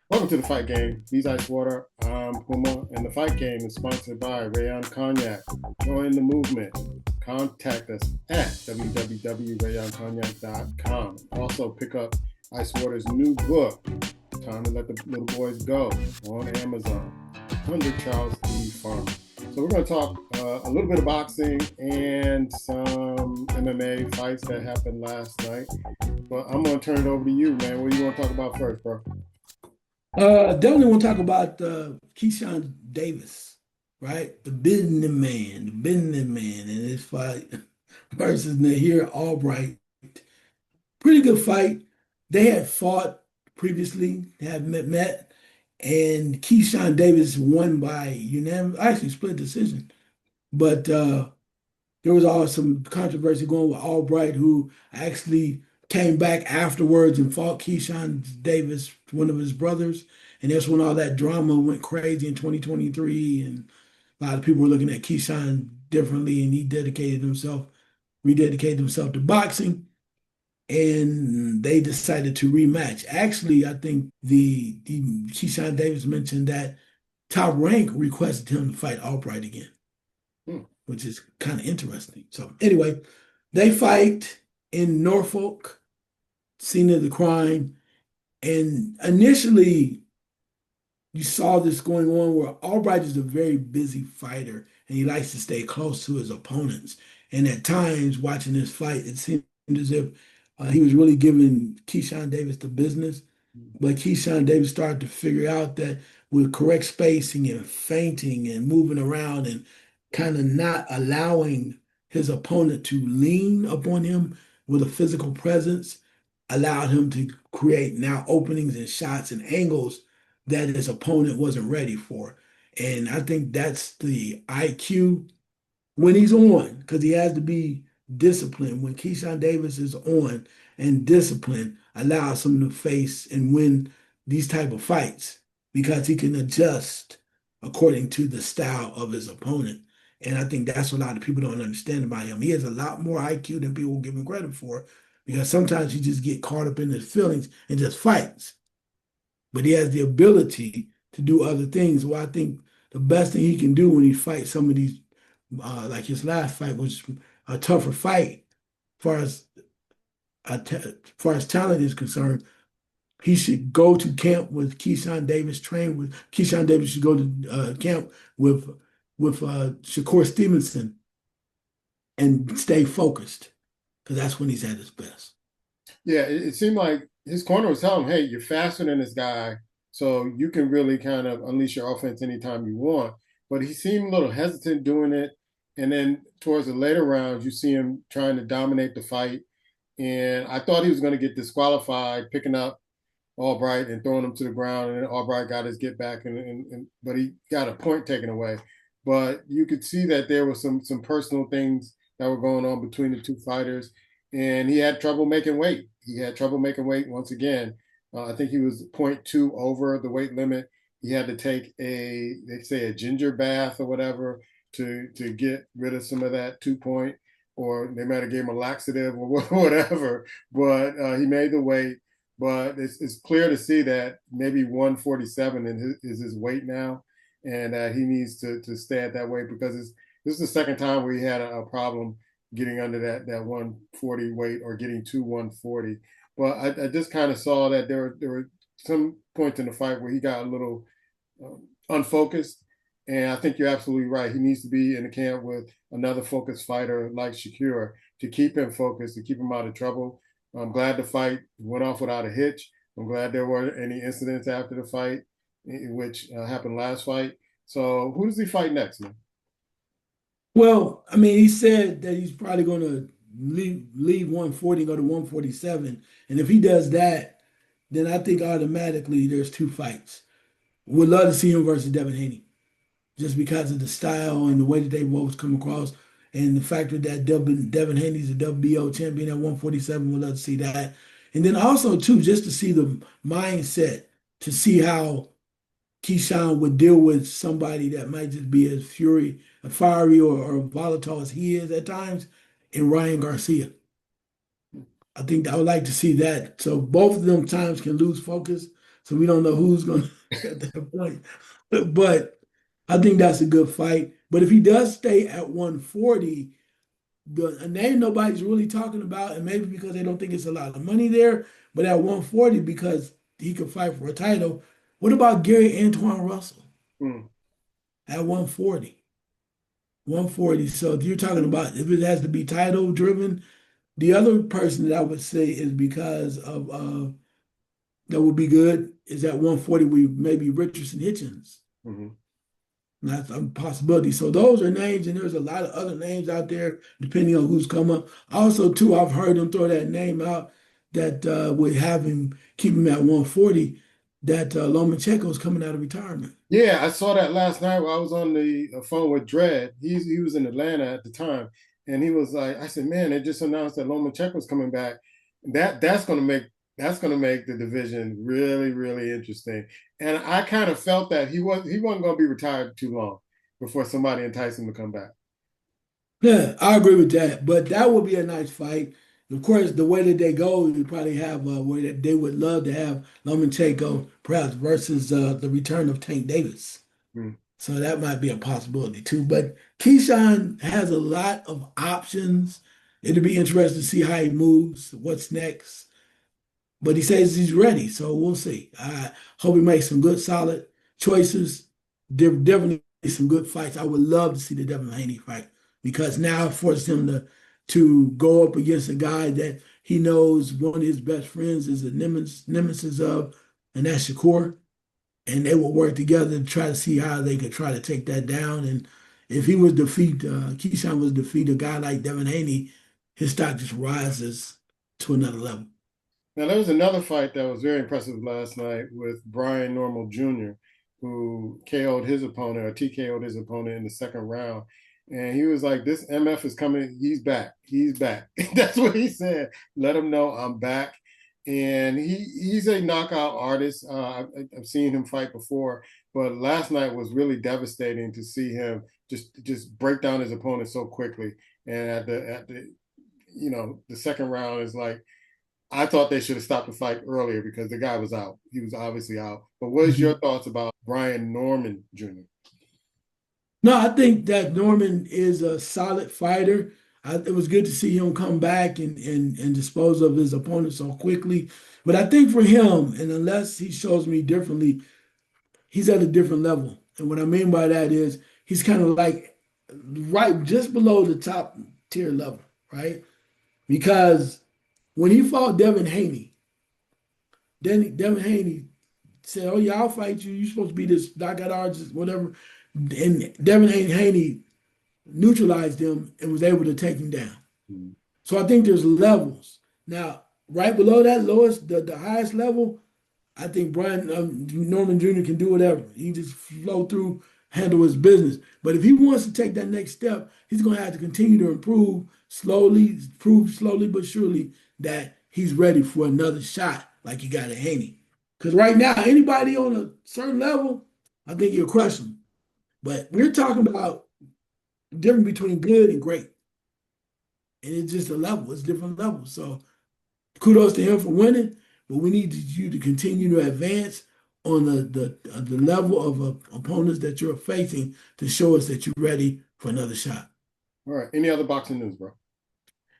Welcome to the Fight Game. He's Icewater, I'm Puma, and the Fight Game is sponsored by Rayon Cognac. Join the movement. Contact us at www.rayoncognac.com. Also, pick up Icewater's new book, Time to Let the Little Boys Go, on Amazon, under Charles E. Farmer. So we're going to talk a little bit of boxing and some MMA fights that happened last night. But I'm going to turn it over to you, man. What do you want to talk about first, bro? Definitely want to talk about Keyshawn Davis, right? The businessman in this fight versus Nahir Albright. Pretty good fight. They had fought previously, have met, and Keyshawn Davis won by unanimous, actually split decision. But there was also some controversy going with Albright, who actually came back afterwards and fought Keyshawn Davis, one of his brothers. And that's when all that drama went crazy in 2023. And a lot of people were looking at Keyshawn differently, and he rededicated himself to boxing. And they decided to rematch. Actually, I think the Keyshawn Davis mentioned that Top Rank requested him to fight Albright again, Hmm. which is kind of interesting. So anyway, they fight in Norfolk, scene of the crime. And initially, you saw this going on where Albright is a very busy fighter and he likes to stay close to his opponents. And at times, watching this fight, it seemed as if he was really giving Keyshawn Davis the business. But Keyshawn Davis started to figure out that with correct spacing and feinting and moving around and kind of not allowing his opponent to lean upon him with a physical presence, allowed him to create now openings and shots and angles that his opponent wasn't ready for. And I think that's the IQ when he's on, because he has to be disciplined. When Keyshawn Davis is on and disciplined, allows him to face and win these type of fights because he can adjust according to the style of his opponent. And I think that's what a lot of people don't understand about him. He has a lot more IQ than people give him credit for because sometimes he just get caught up in his feelings and just fights. But he has the ability to do other things. Well, I think the best thing he can do when he fights some of these like his last fight was a tougher fight. Far as far as talent is concerned, he should go to camp with Keyshawn Davis. Train with Keyshawn Davis should go to camp with Shakur Stevenson and stay focused because that's when he's at his best. Yeah, it seemed like his corner was telling him, hey, you're faster than this guy, so you can really kind of unleash your offense anytime you want. But he seemed a little hesitant doing it. And then towards the later rounds, you see him trying to dominate the fight. And I thought he was going to get disqualified, picking up Albright and throwing him to the ground. And then Albright got his get back, but he got a point taken away. But you could see that there was some personal things that were going on between the two fighters, and he had trouble making weight. He had trouble making weight once again. I think he was zero point 0.2 over the weight limit. He had to take they say a ginger bath or whatever to get rid of some of that 2 point, or they might have gave him a laxative or whatever. But he made the weight. But it's clear to see that maybe 147 is his weight now, and that he needs to stay at that weight because this is the second time where he had a problem getting under that 140 weight or getting to 140. But I just kind of saw that there were some points in the fight where he got a little unfocused. And I think you're absolutely right. He needs to be in the camp with another focused fighter like Shakur to keep him focused, to keep him out of trouble. I'm glad the fight went off without a hitch. I'm glad there weren't any incidents after the fight, which happened last fight. So who does he fight next, man? Well, I mean, he said that he's probably going to leave 140 and go to 147. And if he does that, then I think automatically there's two fights. Would love to see him versus Devin Haney, just because of the style and the way that they both come across, and the fact that Devin Haney's a WBO champion at 147. Would love to see that, and then also too, just to see the mindset, to see how Keyshawn would deal with somebody that might just be as fiery or volatile as he is at times, and Ryan Garcia. I think I would like to see that. So both of them times can lose focus. So we don't know who's going to at that point. But I think that's a good fight. But if he does stay at 140, a name nobody's really talking about, and maybe because they don't think it's a lot of money there, but at 140 because he could fight for a title. What about Gary Antoine Russell Hmm. at 140? 140. So if you're talking about if it has to be title driven, the other person that I would say is because of that would be good is at 140 we maybe Richardson Hitchens. Hmm. That's a possibility. So those are names, and there's a lot of other names out there depending on who's come up. Also, too, I've heard them throw that name out that would have him keep him at 140. That Lomachenko's coming out of retirement. Yeah, I saw that last night while I was on the phone with Dredd. He was in Atlanta at the time, and he was like, I said, man, they just announced that Lomachenko's coming back. That's gonna make the division really, really interesting. And I kind of felt that he wasn't gonna be retired too long before somebody enticed him to come back. Yeah, I agree with that. But that would be a nice fight. Of course, the way that they go, you probably have where they would love to have Lomachenko perhaps versus the return of Tank Davis. Mm. So that might be a possibility too. But Keyshawn has a lot of options. It'll be interesting to see how he moves, what's next. But he says he's ready, so we'll see. I hope he makes some good, solid choices. Definitely some good fights. I would love to see the Devin Haney fight because now it forces him to go up against a guy that he knows one of his best friends is a nemesis of, and that's Shakur. And they will work together to try to see how they could try to take that down. And if he was Keyshawn was defeat a guy like Devin Haney, his stock just rises to another level. Now, there was another fight that was very impressive last night with Brian Normal Jr., who KO'd his opponent or TKO'd his opponent in the second round. And he was like, this MF is coming. He's back. He's back. That's what he said. Let him know I'm back. And he's a knockout artist. I've seen him fight before, but last night was really devastating to see him just break down his opponent so quickly. And at the the second round is like I thought they should have stopped the fight earlier because the guy was out. He was obviously out. But what is your Mhm. thoughts about Brian Norman Jr.? No, I think that Norman is a solid fighter. It was good to see him come back and dispose of his opponent so quickly. But I think for him, and unless he shows me differently, he's at a different level. And what I mean by that is he's kind of like right just below the top tier level, right? Because when he fought Devin Haney, then Devin Haney said, "Oh yeah, I'll fight you. You're supposed to be this knockout artist, whatever." And Devin Haney neutralized him and was able to take him down. Mm. So I think there's levels. Now, right below that lowest, the highest level, I think Brian Norman Jr. can do whatever. He just flow through, handle his business. But if he wants to take that next step, he's going to have to continue to prove slowly but surely that he's ready for another shot like he got at Haney. Because right now, anybody on a certain level, I think you'll crush them. But we're talking about the difference between good and great. And it's just a level, it's different levels. So kudos to him for winning, but we need you to continue to advance on the level of opponents that you're facing to show us that you're ready for another shot. All right. Any other boxing news, bro?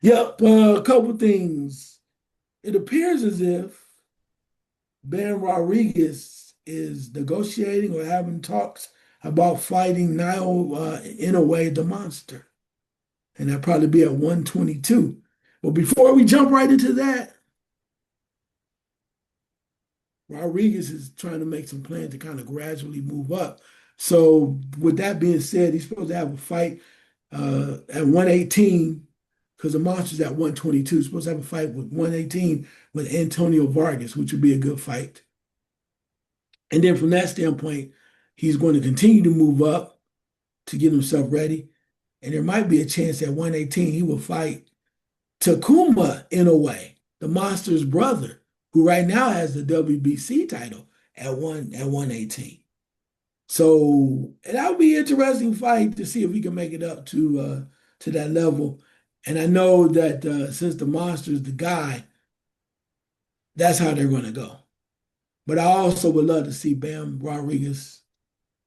Yep, a couple things. It appears as if Ben Rodriguez is negotiating or having talks about fighting Niall Inoue, the monster, and that'll probably be at 122. But before we jump right into that, Rodriguez is trying to make some plans to kind of gradually move up. So, with that being said, he's supposed to have a fight at 118 because the monster's at 122. He's supposed to have a fight with 118 with Antonio Vargas, which would be a good fight. And then from that standpoint, he's going to continue to move up to get himself ready. And there might be a chance at 118 he will fight Takuma Inoue, the monster's brother, who right now has the WBC title at 118. So that would be an interesting fight to see if he can make it up to that level. And I know that since the monster is the guy, that's how they're going to go. But I also would love to see Bam Rodriguez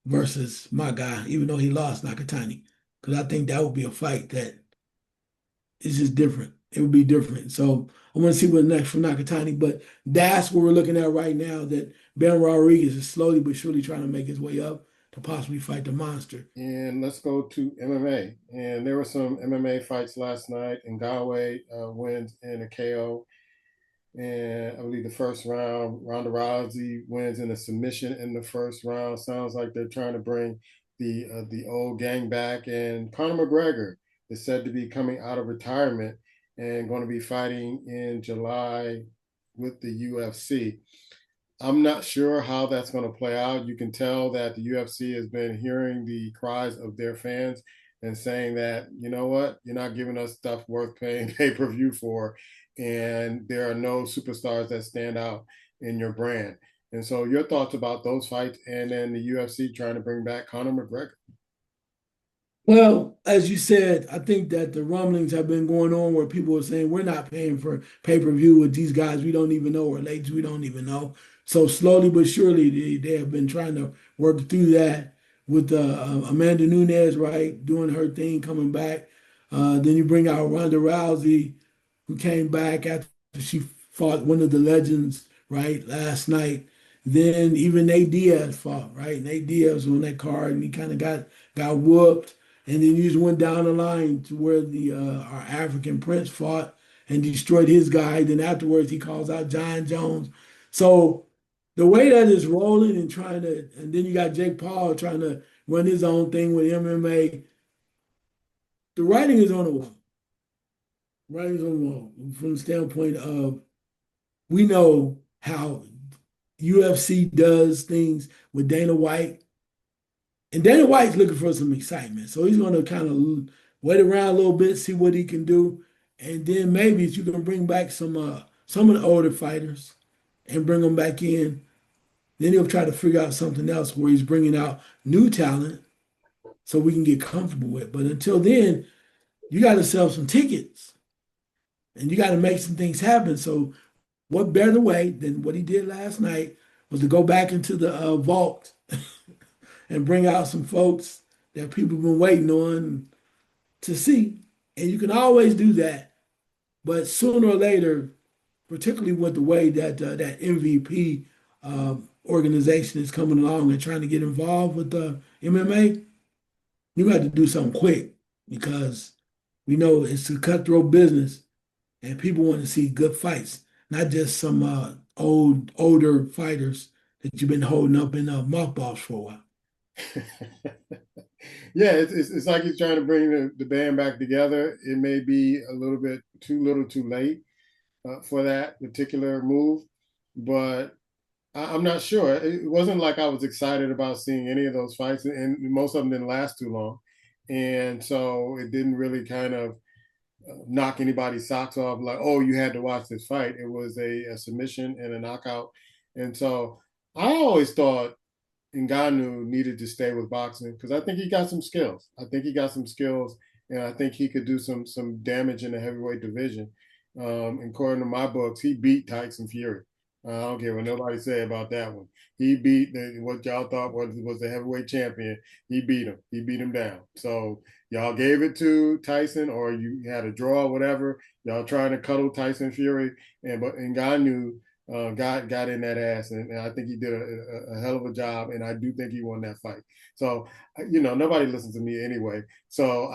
versus my guy, even though he lost Nakatani, because I think that would be a fight that is just different. It would be different. So I want to see what's next for Nakatani, but that's what we're looking at right now. That Bam Rodriguez is slowly but surely trying to make his way up to possibly fight the monster. And let's go to MMA. And there were some MMA fights last night. Ngannou wins in a KO. And I believe the first round, Ronda Rousey wins in a submission in the first round. Sounds like they're trying to bring the old gang back. And Conor McGregor is said to be coming out of retirement and going to be fighting in July with the UFC. I'm not sure how that's going to play out. You can tell that the UFC has been hearing the cries of their fans and saying that, you know what, you're not giving us stuff worth paying pay-per-view for, and there are no superstars that stand out in your brand. And so, your thoughts about those fights, and then the UFC trying to bring back Conor McGregor? Well, as you said, I think that the rumblings have been going on where people are saying we're not paying for pay-per-view with these guys we don't even know or ladies we don't even know. So slowly but surely they have been trying to work through that with Amanda Nunes, right, doing her thing, coming back. Then you bring out Ronda Rousey, who came back after she fought one of the legends, right, last night. Then even Nate Diaz fought, right? Nate Diaz was on that card and he kind of got whooped. And then you just went down the line to where the our African Prince fought and destroyed his guy. Then afterwards he calls out John Jones. So the way that is rolling and trying to, and then you got Jake Paul trying to run his own thing with MMA. The writing is on the wall. Writing is on the wall from the standpoint of we know how UFC does things with Dana White. And Dana White's looking for some excitement. So he's going to kind of wait around a little bit, see what he can do. And then maybe if you can bring back some of the older fighters and bring them back in, then he'll try to figure out something else where he's bringing out new talent so we can get comfortable with. But until then, you got to sell some tickets and you got to make some things happen. So what better way than what he did last night was to go back into the vault and bring out some folks that people have been waiting on to see. And you can always do that, but sooner or later, particularly with the way that that MVP organization is coming along and trying to get involved with the MMA, you got to do something quick because we know it's a cutthroat business and people want to see good fights, not just some older fighters that you've been holding up in mothballs for a while. Yeah, it's like he's trying to bring the band back together. It may be a little bit too little too late for that particular move, but I'm not sure. It wasn't like I was excited about seeing any of those fights, and most of them didn't last too long. And so it didn't really kind of knock anybody's socks off like, oh, you had to watch this fight. It was a submission and a knockout. And so I always thought Ngannou needed to stay with boxing because I think he got some skills. I think he got some skills, and I think he could do some damage in the heavyweight division. According to my books, he beat Tyson Fury. I don't care what nobody say about that one. He beat what y'all thought was the heavyweight champion. He beat him. He beat him down. So y'all gave it to Tyson, or you had a draw, or whatever. Y'all trying to cuddle Tyson Fury, but Ngannou got in that ass, and I think he did a hell of a job, and I do think he won that fight. So, nobody listens to me anyway. So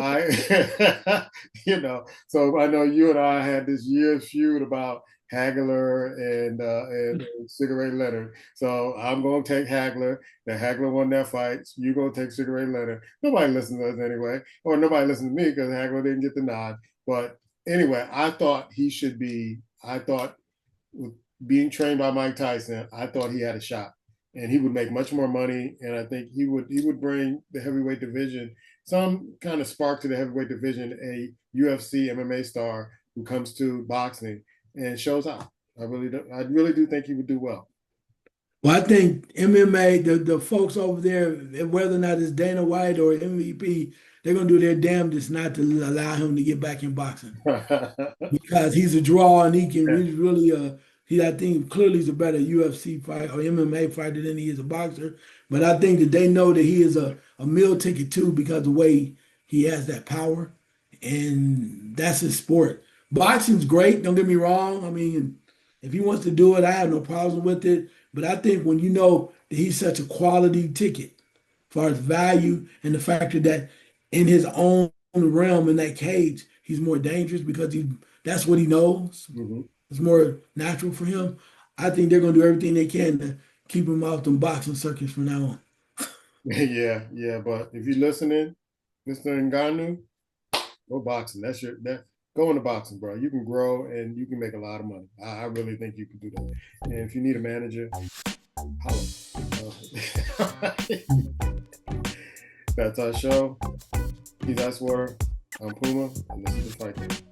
so I know you and I had this year's feud about Hagler and Sugar Ray Leonard. So I'm going to take Hagler. The Hagler won that fight. So you're going to take Sugar Ray Leonard. Nobody listens to us anyway, or nobody listens to me because Hagler didn't get the nod. But anyway, I thought he should be. I thought with being trained by Mike Tyson, I thought he had a shot, and he would make much more money. And I think he would bring the heavyweight division some kind of spark to the heavyweight division. A UFC MMA star who comes to boxing and shows out. I really do think he would do well. Well, I think MMA, the folks over there, whether or not it's Dana White or MVP, they're gonna do their damnedest not to allow him to get back in boxing because he's a draw and he can Yeah. really he I think clearly he's a better UFC fighter or MMA fighter than he is a boxer. But I think that they know that he is a meal ticket too because the way he has that power and that's his sport. Boxing's great, don't get me wrong. I mean, if he wants to do it, I have no problem with it. But I think when you know that he's such a quality ticket as far as value and the factor that in his own realm in that cage, he's more dangerous because that's what he knows. Mhm. It's more natural for him. I think they're gonna do everything they can to keep him off them boxing circuits from now on. Yeah, yeah. But if you're listening, Mr. Ngannou, go boxing. That go into boxing, bro. You can grow and you can make a lot of money. I really think you can do that. And if you need a manager, holla. That's our show. He's Icewater. I'm Puma, and this is the fight.